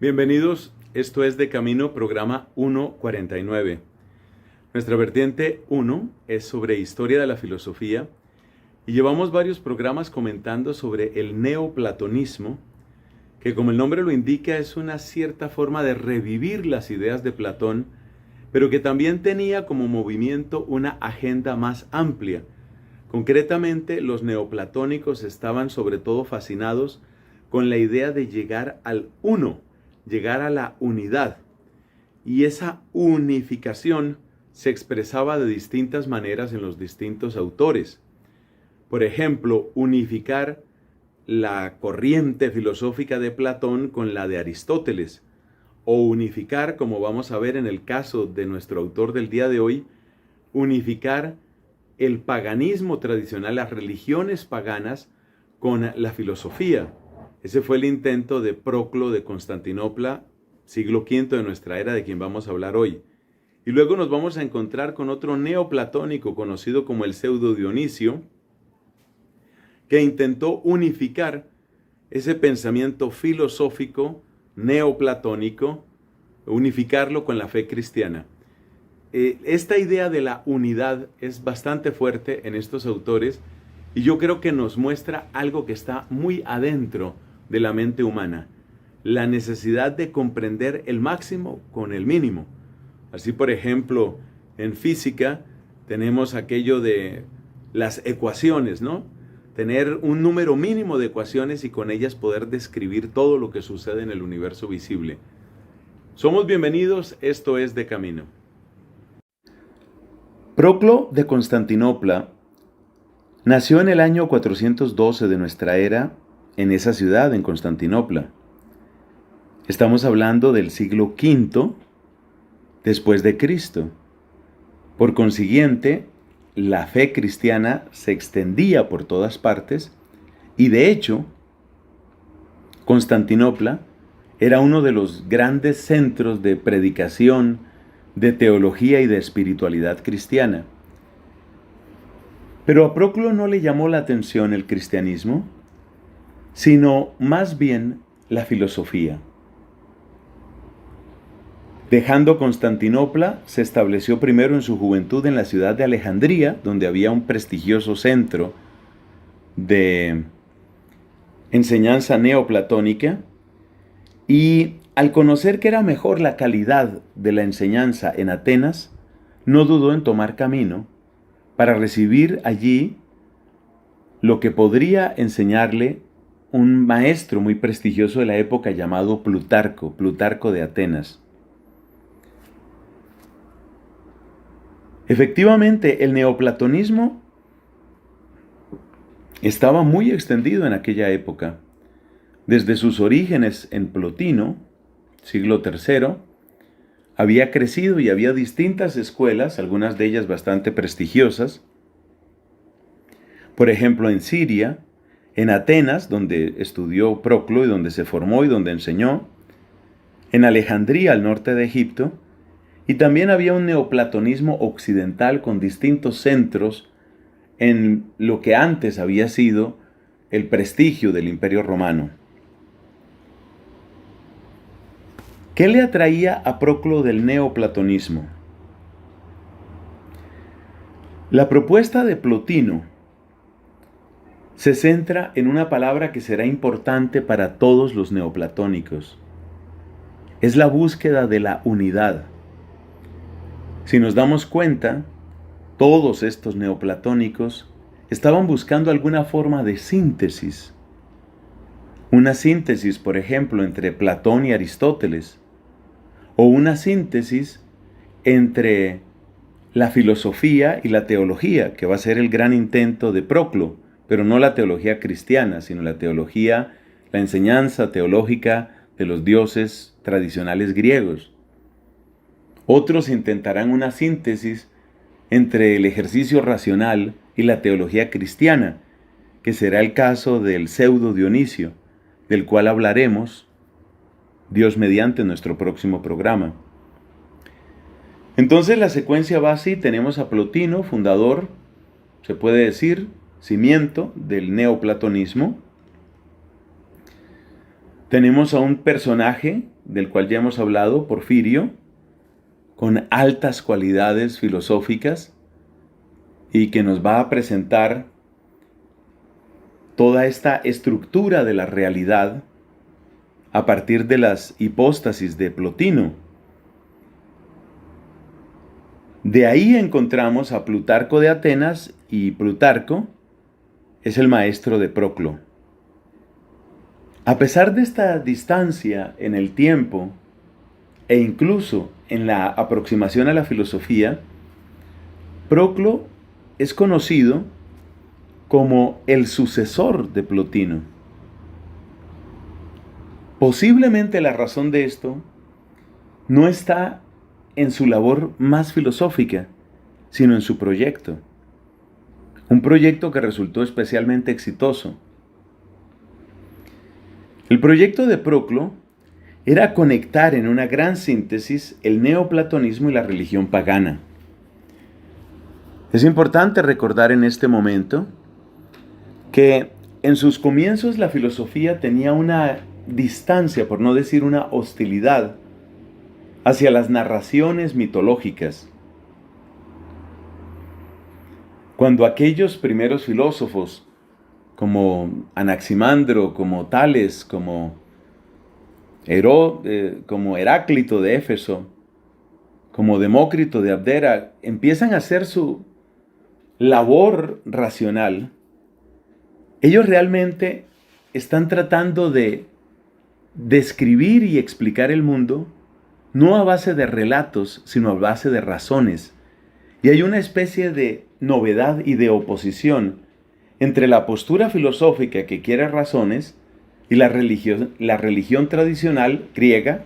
Bienvenidos, esto es De Camino, programa 149. Nuestra vertiente 1 es sobre historia de la filosofía y llevamos varios programas comentando sobre el neoplatonismo, que como el nombre lo indica es una cierta forma de revivir las ideas de Platón, pero que también tenía como movimiento una agenda más amplia. Concretamente, los neoplatónicos estaban sobre todo fascinados con la idea de llegar al uno, llegar a la unidad. Y esa unificación se expresaba de distintas maneras en los distintos autores. Por ejemplo, unificar la corriente filosófica de Platón con la de Aristóteles, o unificar, como vamos a ver en el caso de nuestro autor del día de hoy, unificar el paganismo tradicional, las religiones paganas, con la filosofía. Ese fue el intento de Proclo de Constantinopla, siglo V de nuestra era, de quien vamos a hablar hoy. Y luego nos vamos a encontrar con otro neoplatónico conocido como el pseudo Dionisio, que intentó unificar ese pensamiento filosófico neoplatónico, unificarlo con la fe cristiana. Esta idea de la unidad es bastante fuerte en estos autores y yo creo que nos muestra algo que está muy adentro de la mente humana, la necesidad de comprender el máximo con el mínimo. Así, por ejemplo, en física tenemos aquello de las ecuaciones, ¿no? Tener un número mínimo de ecuaciones y con ellas poder describir todo lo que sucede en el universo visible. Somos bienvenidos, esto es De Camino. Proclo de Constantinopla nació en el año 412 de nuestra era, en esa ciudad, en Constantinopla. Estamos hablando del siglo V después de Cristo. Por consiguiente, la fe cristiana se extendía por todas partes y de hecho, Constantinopla era uno de los grandes centros de predicación, de teología y de espiritualidad cristiana. Pero a Proclo no le llamó la atención el cristianismo, sino más bien la filosofía. Dejando Constantinopla, se estableció primero en su juventud en la ciudad de Alejandría, donde había un prestigioso centro de enseñanza neoplatónica, y al conocer que era mejor la calidad de la enseñanza en Atenas, no dudó en tomar camino para recibir allí lo que podría enseñarle un maestro muy prestigioso de la época llamado Plutarco de Atenas. Efectivamente, el neoplatonismo estaba muy extendido en aquella época. Desde sus orígenes en Plotino, siglo III, había crecido y había distintas escuelas, algunas de ellas bastante prestigiosas. Por ejemplo, en Siria, en Atenas, donde estudió Proclo y donde se formó y donde enseñó, en Alejandría, al norte de Egipto, y también había un neoplatonismo occidental con distintos centros en lo que antes había sido el prestigio del Imperio Romano. ¿Qué le atraía a Proclo del neoplatonismo? La propuesta de Plotino se centra en una palabra que será importante para todos los neoplatónicos. Es la búsqueda de la unidad. Si nos damos cuenta, todos estos neoplatónicos estaban buscando alguna forma de síntesis. Una síntesis, por ejemplo, entre Platón y Aristóteles, o una síntesis entre la filosofía y la teología, que va a ser el gran intento de Proclo, pero no la teología cristiana, sino la enseñanza teológica de los dioses tradicionales griegos. Otros intentarán una síntesis entre el ejercicio racional y la teología cristiana, que será el caso del pseudo Dionisio, del cual hablaremos, Dios mediante, en nuestro próximo programa. Entonces la secuencia va así: tenemos a Plotino, fundador, se puede decir, cimiento del neoplatonismo. Tenemos a un personaje del cual ya hemos hablado, Porfirio, con altas cualidades filosóficas y que nos va a presentar toda esta estructura de la realidad a partir de las hipóstasis de Plotino. De ahí encontramos a Plutarco de Atenas, y Plutarco es el maestro de Proclo. A pesar de esta distancia en el tiempo e incluso en la aproximación a la filosofía, Proclo es conocido como el sucesor de Plotino. Posiblemente la razón de esto no está en su labor más filosófica, sino en su proyecto. Un proyecto que resultó especialmente exitoso. El proyecto de Proclo era conectar en una gran síntesis el neoplatonismo y la religión pagana. Es importante recordar en este momento que en sus comienzos la filosofía tenía una distancia, por no decir una hostilidad, hacia las narraciones mitológicas. Cuando aquellos primeros filósofos, como Anaximandro, como Tales, como Heráclito de Éfeso, como Demócrito de Abdera, empiezan a hacer su labor racional, ellos realmente están tratando de describir y explicar el mundo no a base de relatos, sino a base de razones. Y hay una especie de novedad y de oposición entre la postura filosófica que quiere razones y la religión tradicional griega.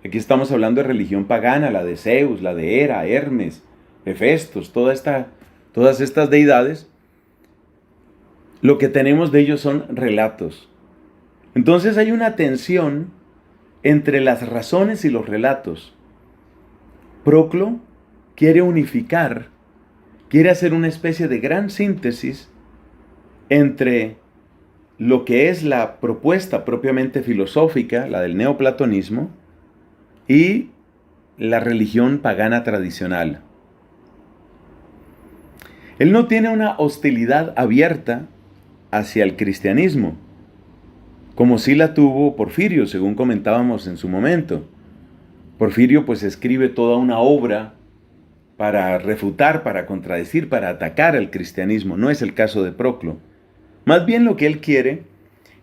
Aquí estamos hablando de religión pagana, la de Zeus, la de Hera, Hermes, Hefestos, todas estas deidades. Lo que tenemos de ellos son relatos. Entonces hay una tensión entre las razones y los relatos. Proclo quiere unificar, quiere hacer una especie de gran síntesis entre lo que es la propuesta propiamente filosófica, la del neoplatonismo, y la religión pagana tradicional. Él no tiene una hostilidad abierta hacia el cristianismo, como sí la tuvo Porfirio, según comentábamos en su momento. Porfirio pues escribe toda una obra para refutar, para contradecir, para atacar al cristianismo. No es el caso de Proclo. Más bien lo que él quiere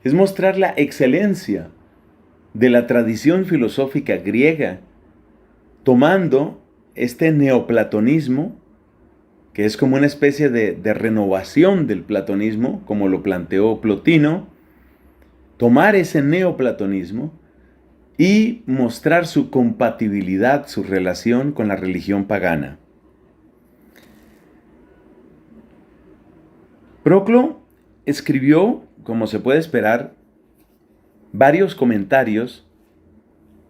es mostrar la excelencia de la tradición filosófica griega, tomando este neoplatonismo, que es como una especie de renovación del platonismo, como lo planteó Plotino, tomar ese neoplatonismo y mostrar su compatibilidad, su relación con la religión pagana. Proclo escribió, como se puede esperar, varios comentarios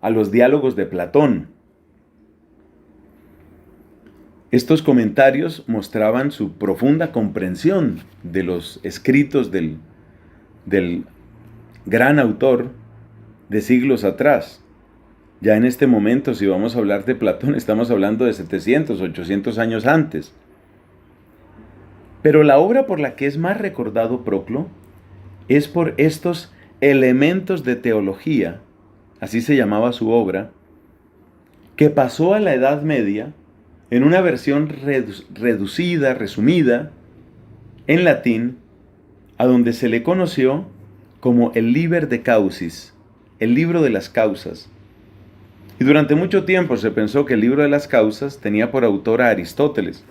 a los diálogos de Platón. Estos comentarios mostraban su profunda comprensión de los escritos del gran autor de siglos atrás. Ya en este momento, si vamos a hablar de Platón, estamos hablando de 700, 800 años antes. Pero la obra por la que es más recordado Proclo es por estos elementos de teología, así se llamaba su obra, que pasó a la Edad Media en una versión reducida, resumida, en latín, a donde se le conoció como el Liber de Causis, el libro de las causas. Y durante mucho tiempo se pensó que el libro de las causas tenía por autor a Aristóteles.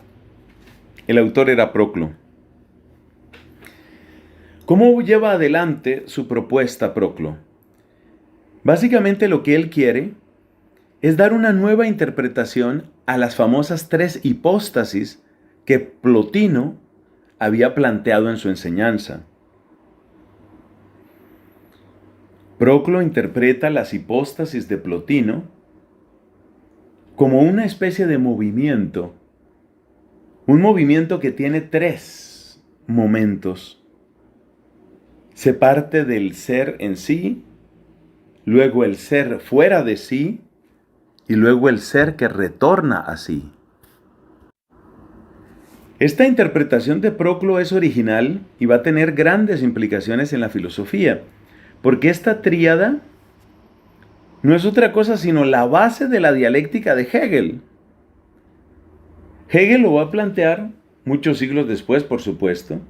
El autor era Proclo. ¿Cómo lleva adelante su propuesta Proclo? Básicamente lo que él quiere es dar una nueva interpretación a las famosas tres hipóstasis que Plotino había planteado en su enseñanza. Proclo interpreta las hipóstasis de Plotino como una especie de movimiento, un movimiento que tiene tres momentos. Se parte del ser en sí, luego el ser fuera de sí y luego el ser que retorna a sí. Esta interpretación de Proclo es original y va a tener grandes implicaciones en la filosofía, porque esta tríada no es otra cosa sino la base de la dialéctica de Hegel. Hegel lo va a plantear muchos siglos después, por supuesto,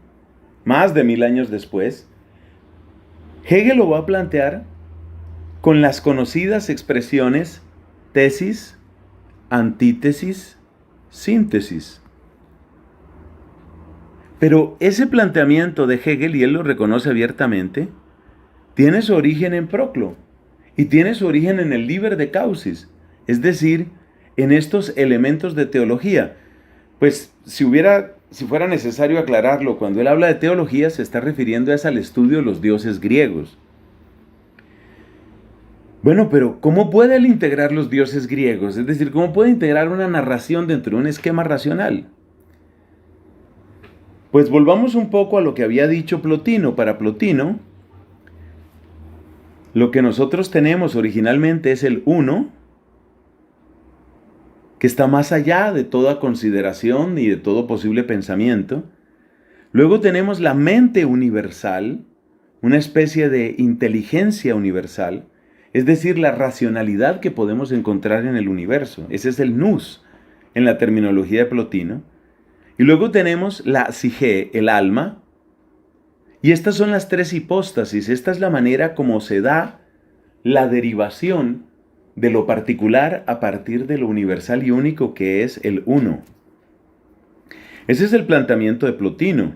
más de 1000 años después. Hegel lo va a plantear con las conocidas expresiones tesis, antítesis, síntesis. Pero ese planteamiento de Hegel, y él lo reconoce abiertamente, tiene su origen en Proclo y tiene su origen en el Liber de Causis, es decir, en estos elementos de teología. Pues si fuera necesario aclararlo, cuando él habla de teología se está refiriendo al estudio de los dioses griegos. Bueno, pero ¿cómo puede él integrar los dioses griegos? Es decir, ¿cómo puede integrar una narración dentro de un esquema racional? Pues volvamos un poco a lo que había dicho Plotino. Para Plotino, lo que nosotros tenemos originalmente es el uno, que está más allá de toda consideración y de todo posible pensamiento. Luego tenemos la mente universal, una especie de inteligencia universal, es decir, la racionalidad que podemos encontrar en el universo. Ese es el nous en la terminología de Plotino. Y luego tenemos la psique, el alma. Y estas son las tres hipóstasis. Esta es la manera como se da la derivación de lo particular a partir de lo universal y único que es el uno. Ese es el planteamiento de Plotino.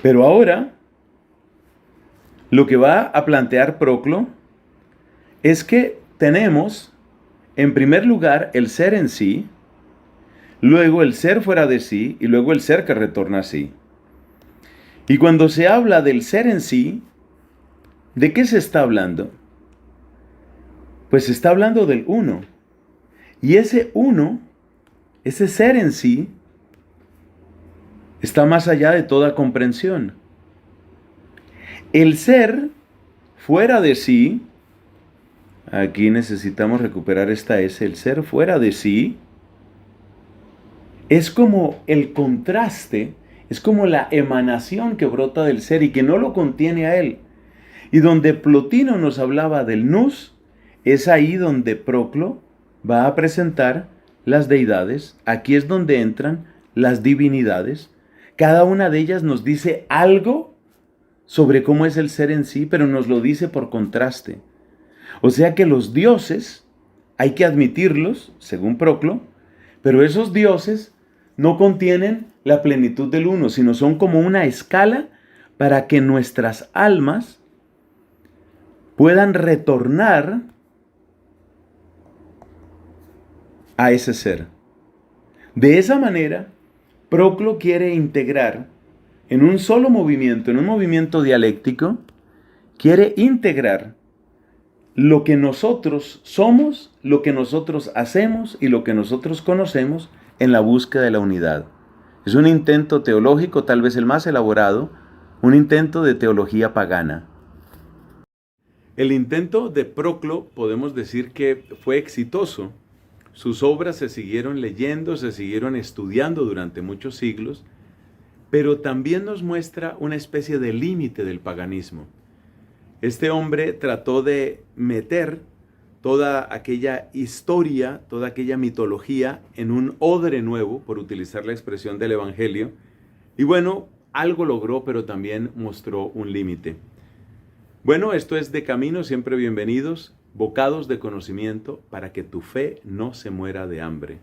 Pero ahora, lo que va a plantear Proclo es que tenemos, en primer lugar, el ser en sí, luego el ser fuera de sí y luego el ser que retorna a sí. Y cuando se habla del ser en sí, ¿de qué se está hablando? Pues se está hablando del uno. Y ese uno, ese ser en sí, está más allá de toda comprensión. El ser fuera de sí, aquí necesitamos recuperar esta S, el ser fuera de sí, es como el contraste, es como la emanación que brota del ser y que no lo contiene a él. Y donde Plotino nos hablaba del nous, es ahí donde Proclo va a presentar las deidades. Aquí es donde entran las divinidades. Cada una de ellas nos dice algo sobre cómo es el ser en sí, pero nos lo dice por contraste. O sea que los dioses, hay que admitirlos, según Proclo, pero esos dioses no contienen la plenitud del uno, sino son como una escala para que nuestras almas puedan retornar a ese ser. De esa manera, Proclo quiere integrar en un solo movimiento, en un movimiento dialéctico, quiere integrar lo que nosotros somos, lo que nosotros hacemos y lo que nosotros conocemos en la búsqueda de la unidad. Es un intento teológico, tal vez el más elaborado, un intento de teología pagana. El intento de Proclo podemos decir que fue exitoso. Sus obras se siguieron leyendo, se siguieron estudiando durante muchos siglos, pero también nos muestra una especie de límite del paganismo. Este hombre trató de meter toda aquella historia, toda aquella mitología en un odre nuevo, por utilizar la expresión del Evangelio. Y bueno, algo logró, pero también mostró un límite. Bueno, esto es De Camino, siempre bienvenidos, bocados de conocimiento para que tu fe no se muera de hambre.